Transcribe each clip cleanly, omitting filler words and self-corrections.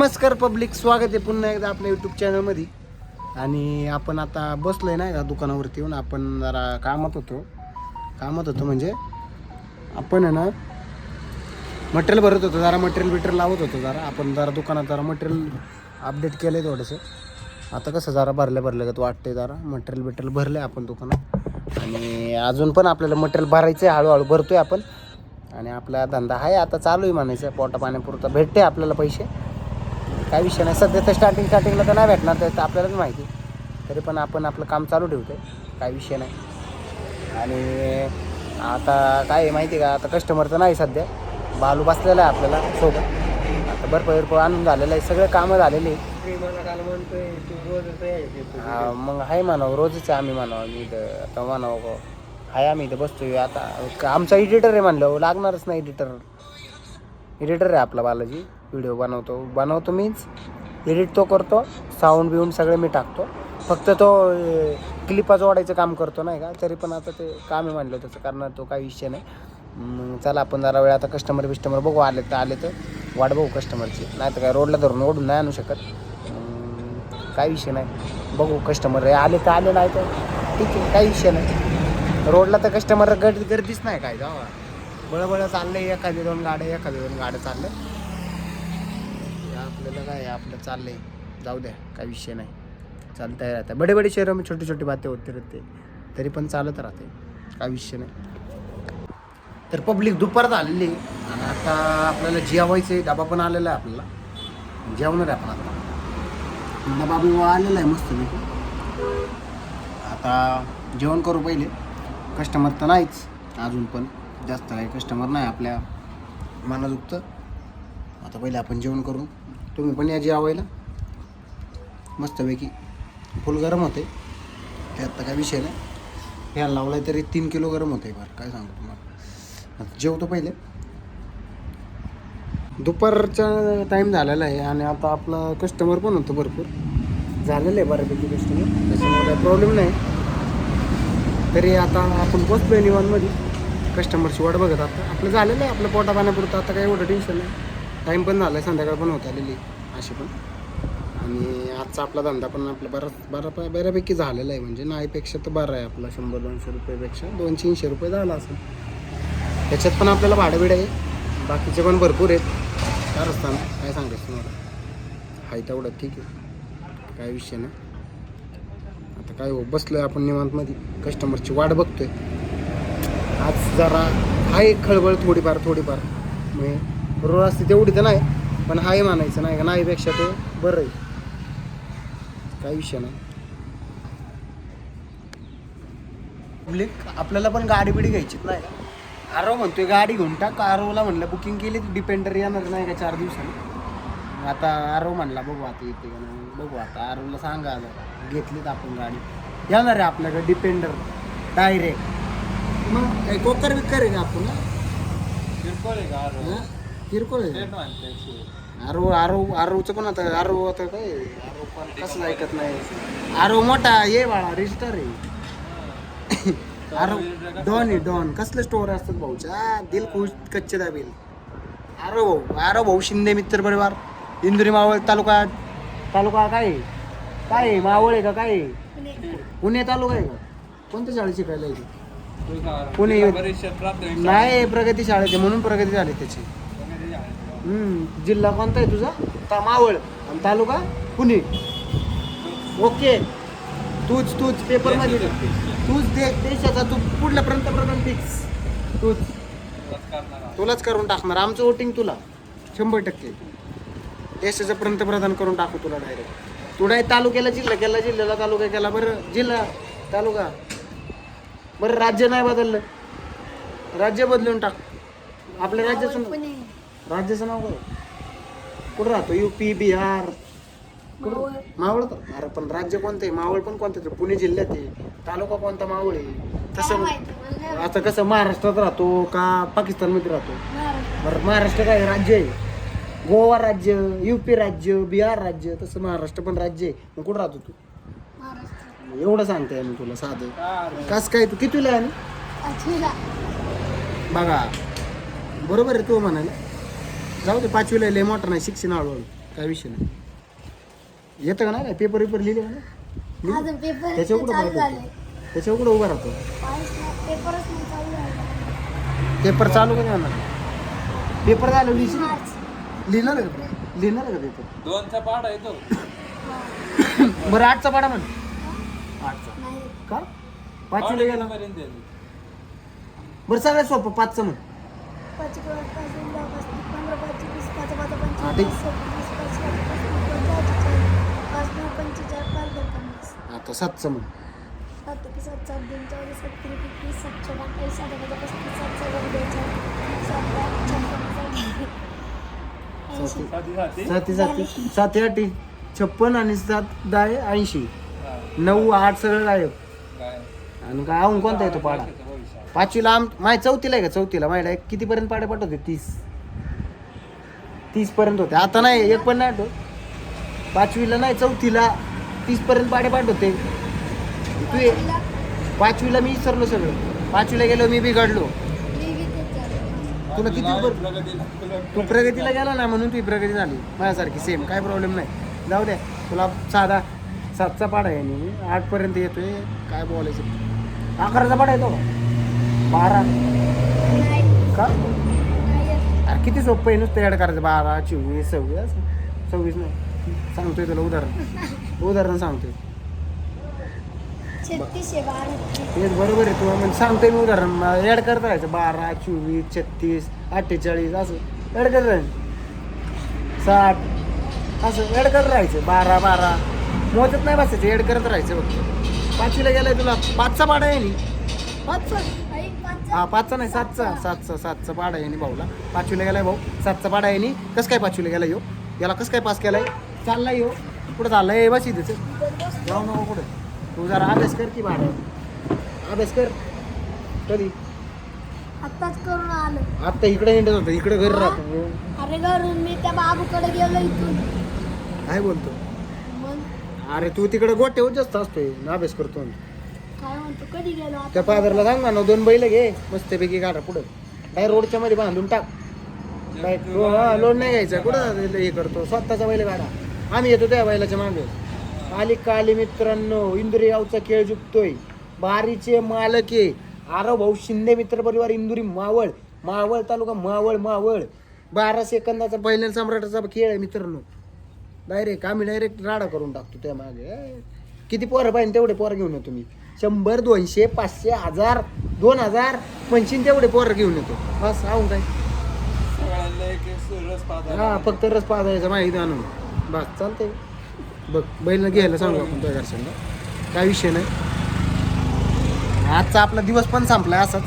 नमस्कार पब्लिक, स्वागत आहे पुन्हा एकदा आपल्या यूट्यूब चॅनलमध्ये. आणि आपण आता बसलोय नाही का दुकानावरती येऊन. आपण जरा कामात होतो म्हणजे आपण आहे ना मटेरियल भरत होतो, जरा मटेरियल लावत होतो. आपण जरा दुकानात जरा मटेरियल अपडेट केलं आहे थोडंसं. आता कसं जरा भरलं वाटते, जरा मटेरियल भरलं आहे आपण दुकानात. आणि अजून पण आपल्याला मटेरियल भरायचं आहे, हळूहळू भरतोय आपण. आणि आपला धंदा आहे आता चालू आहे म्हणायचं, पोटा पाण्यापुरता भेटते आपल्याला पैसे, काही विषय नाही. सध्या तर स्टार्टिंगला तर नाही भेटणार, तर आपल्यालाच माहिती. तरी पण आपण आपलं काम चालू ठेवतो आहे, काही विषय नाही. आणि आता काय आहे माहिती का, आता कस्टमर तर नाही सध्या, बालू बसलेला आहे आपल्याला सोबत. आता बर्फ आणून झालेलं आहे, सगळे कामं झालेली. हा मग आहे म्हणावं, रोजच आहे आम्ही म्हणावं. मी इथं आता म्हणावं आहे, आम्ही इथं बसतोय. आता आमचा एडिटर आहे म्हणलं, लागणारच नाही. एडिटर आहे आपला बालाजी. व्हिडिओ बनवतो मीच, एडिट तो करतो, साऊंड बिऊंड सगळे मी टाकतो. फक्त तो क्लिपा जोडायचं काम करतो नाही का. तरी पण आता ते काम आहे म्हणलं त्याचं करणार, तो काही विषय नाही. चला आपण जरा वेळ आता कस्टमर बघू, आले तर वाट बघू कस्टमरची. नाही तर काय रोडला धरून ओढून नाही आणू शकत, काही विषय नाही. बघू कस्टमर आले तर आले, नाही तर ठीक आहे, काही विषय नाही. रोडला तर कस्टमर गर्दीच नाही काय, जावा बळबळ चाललंय. एखादी दोन गाड्या चाललंय. आपल्याला काय आपलं चाललंय, जाऊ द्या, काही विषय नाही. चालतंय राहतं. बडे शहरं में छोटी बातें होते रहते, तरी पण चालत राहते, काही विषय नाही. तर पब्लिक दुपार झालेली आणि आता आपल्याला जेवायचं आहे. डबा पण आलेला आहे आपल्याला, जेवणार आहे आपण आता. डबा बिबा आलेला आहे मस्त मी. आता जेवण करू पहिले. कस्टमर तर नाहीच अजून, पण जास्त काही कस्टमर नाही आपल्या मनाजुक्त. आता पहिले आपण जेवण करू. तुम्ही पण या जेवायला, मस्तपैकी. फुल गरम होते त्यात तर काही विषय नाही. फॅन लावलाय तरी 3 किलो गरम होते. बरं काय सांगू तुम्हाला. आता जेवतो पहिले. दुपारचा टाईम झालेला आहे आणि आता आपला कस्टमर पण होतं, भरपूर झालेलं आहे बऱ्यापैकी कस्टमर, त्याच्यामुळे काही प्रॉब्लेम नाही. तरी आता आपण बसलोय निवांतमध्ये, कस्टमरची वाट बघत. आता आपलं झालेलं आहे, आपलं पोटा पाण्यापुरतं. आता काही एवढं टेन्शन नाही. टाईम पण झाला आहे, संध्याकाळ पण होत आलेली अशी पण. आणि आजचा आपला धंदा पण आपला बऱ्यापैकी झालेला आहे. म्हणजे नाहीपेक्षा तर बरं आहे आपला. 100-200 रुपयेपेक्षा 200-300 रुपये झाला असेल. त्याच्यात पण आपल्याला भाडं आहे, बाकीचे पण भरपूर आहेत. काय रस्ता काय सांगायचं तुम्हाला, आहे तेवढं ठीक आहे, काय विषय नाही. आता काय हो, बसलो आहे आपण निवांतमध्ये, कस्टमरची वाट बघतोय. आज जरा आहे खळबळ थोडीफार म्हणजे रोज असते तेवढी तर नाही, पण हाय म्हणायचं नाही का, नाहीपेक्षा ते बरं आहे, काही विषय नाही. पब्लिक आपल्याला पण गाडी बिडी घ्यायचीच नाही का. आरव म्हणतोय गाडी घेऊन टाक. आरवला म्हणलं बुकिंग केली, डिपेंडर येणार नाही का 4 दिवसांनी. आता आरव म्हणला बघू आता येते का नाही, बघू आता. आरवला सांगा घेतलीत आपण गाडी, येणार आहे आपल्याकडे डिपेंडर डायरेक्ट. मग काही कोकर विकर आहे का आपण, किरकोळ आहे. आरवचं पण आता आता काय, कसं ऐकत नाही. आरव मोठा ये बाळा, रजिस्टर आहे. डॉन कसले स्टोर असतात भाऊच्या, दिल खुश कच्चे दाबील. आरव भाऊ शिंदे मित्र परिवार, इंदुरी मावळ तालुका काय मावळ आहे का, काय पुणे तालुका आहे का. कोणत्या शाळेत शिकायला आहे? पुणे नाही, प्रगती शाळेत, म्हणून प्रगती झाली त्याची. जिल्हा कोणता आहे तुझा? मावळ. आणि तालुका पुणे. ओके. तूच पेपरमध्ये तूच देशाचा तू पुढल्या पंतप्रधान फिक्स. तुलाच करून टाकणार. आमचं वोटिंग तुला 100%. देशाचं पंतप्रधान करून टाकू तुला डायरेक्ट. तू डायरेक्ट तालुक्याला जिल्हा केला, जिल्ह्याला तालुका केला. बरं जिल्हा तालुका, बरं राज्य नाही बदललं, राज्य बदलून टाक. आपल्या राज्याचं नाव काय, कुठं राहतो? UP बिहार मावळ तर. अरे पण राज्य कोणतं आहे? मावळ पण कोणतं? पुणे जिल्ह्यात आहे. तालुका कोणता? मावळ आहे. तसं आता कसं महाराष्ट्रात राहतो का पाकिस्तानमध्ये राहतो? बरं महाराष्ट्र काय राज्य आहे? गोवा राज्य, UP राज्य, बिहार राज्य, तसं महाराष्ट्र पण राज्य आहे. मग कुठं राहतो तू? एवढं सांगते मी तुला साधं. कस काय तू कितीला आहे? बघा बरोबर आहे तू म्हणाले. जाऊ दे, 5वीला लय मोठा नाही, शिक्षण हळूहळू. काय विषय नाही. येतं का नाही पेपर वेपर लिहिले का नाही? अजून पेपर त्याच्यावर कुठं चालू पाहतो? झाले. त्याच्यावर कुठं उभा राहतो? पेपरच नाही चालू झाले. पेपर चालू कधी होणार? पेपर झालं लिहिशील? मार्च. लिहिणार आहे का? लिहिणार आहे का पेपर? 2चा पाढा येतो. बरं 8चा पाडा म्हण. 8चा नाही. का? 5वीला गेला. पर्यंत येतो. बरं सगळ्यात सोपं 5चं म्हण. 5 किलो 5 10 15 5 20 5 5 हा, 25 ठीक. 26 5 9 45 5 10 50. आता 7चं म्हण. 7 की 7 7 2 4 7 3 21 7 6 28 7 35 7 7 2 साथी साथी. 7 8 56 आणि 7 10 80. 9 8 सगळं गायब. आणि काय अजून कोणता येतो पाडा? 5वीला माझ्या 4थीला आहे का? 4थीला माझ्या कितीपर्यंत पाडे पाठवते? 30 पर्यंत होते. आता नाही एक पण नाही आठवत. 5वीला नाही 4थीला 30 पर्यंत पाडे पाठवते. तू 5वीला मी विसरलो सगळं. 5वीला गेलो मी बिघडलो. तुला किती तू प्रगतीला गेला ना म्हणून तुझी प्रगती झाली माझ्यासारखी सेम. काय प्रॉब्लेम नाही. जाऊ दे तुला साधा 7चा पाडा आहे मी 8 पर्यंत येतोय. काय बोलायचं? 11चा पाडा येतो का? 12 का? अरे किती सोपं आहे नुसतं ॲड करायचं. 12 24 26 26 नाही सांगतोय तुला उदाहरण सांगतोय. 36 तेच बरोबर आहे. तुला म्हणजे सांगतोय मी उदाहरण ॲड करत राहायचं. 12 24 36 48 असं ॲड करत राहायचं. 60 असं ॲड करत राहायचं. 12 12 मोजत नाही बसायचं. ॲड करत राहायचं फक्त. 5वीला गेलाय तुला 5चा पाडा आहे नी. 5चा हा 5चा नाही 7चा पाडा आहे नी भाऊला. 5वीला गेलाय भाऊ 7चा पाडा आहे नी. कसं काय 5वीला गेला यो? याला कसं काय पास केलाय? चाललाय यो कुठं चाललाय? बस इथेच जाऊ नको कुठं. तू जरा अभ्यास कर की बाहेर. अभ्यास कर. कधी? आत्ताच करून आलो. आत्ता इकडे हिंडत होतं. इकडे घरी राहतो. अरे घरून मी त्या बाबूकडे गेलो इथून. काय बोलतो? मग अरे तू तिकडे गोट्यावर जास्त असतोय अभ्यास करतो. काय म्हणतो कधी गेलो आता? त्या फादरला सांग ना 2 बैल घे मस्तपैकी काढा पुढं. काय रोडच्या मध्ये बांधून टाक. काय लोड नाही घ्यायचा. कुठं हे करतो? स्वतःचा बैल काढा. आम्ही येतो त्या बैलाच्या मागे. काली मित्रांनो इंदुरी गावचा खेळ जिंकतोय. बारीचे मालक आहे आरव भाऊ शिंदे मित्र परिवार इंदुरी मावळ तालुका मावळ 12 सेकंदाचा फायनल सम्राटाचा खेळ आहे मित्रांनो. आम्ही डायरेक्ट राडा करून टाकतो त्या मागे. किती पोरं पाहिजे तेवढे पोरं घेऊन येतो मी. 100 200 500 1000 2000 25 तेवढे पोरं घेऊन येतो. बस आऊन काय हा फक्त रस पाजायचा माहिती आणून बस चालतंय. बघ बैल घ्यायला सांगू आपण तुझ्या घरच्यांना. काय विषय नाही. आजचा आपला दिवस पण संपलाय असाच.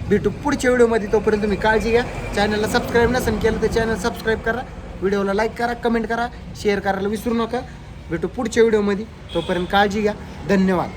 भेटू पुढच्या व्हिडिओमध्ये. तोपर्यंत तुम्ही काळजी घ्या. चॅनलला सबस्क्राईब नसेल केलं तर चॅनल सबस्क्राईब करा. व्हिडिओला लाईक करा कमेंट करा शेअर करायला विसरू नका. भेटू पुढच्या व्हिडिओमध्ये. तोपर्यंत काळजी घ्या. धन्यवाद.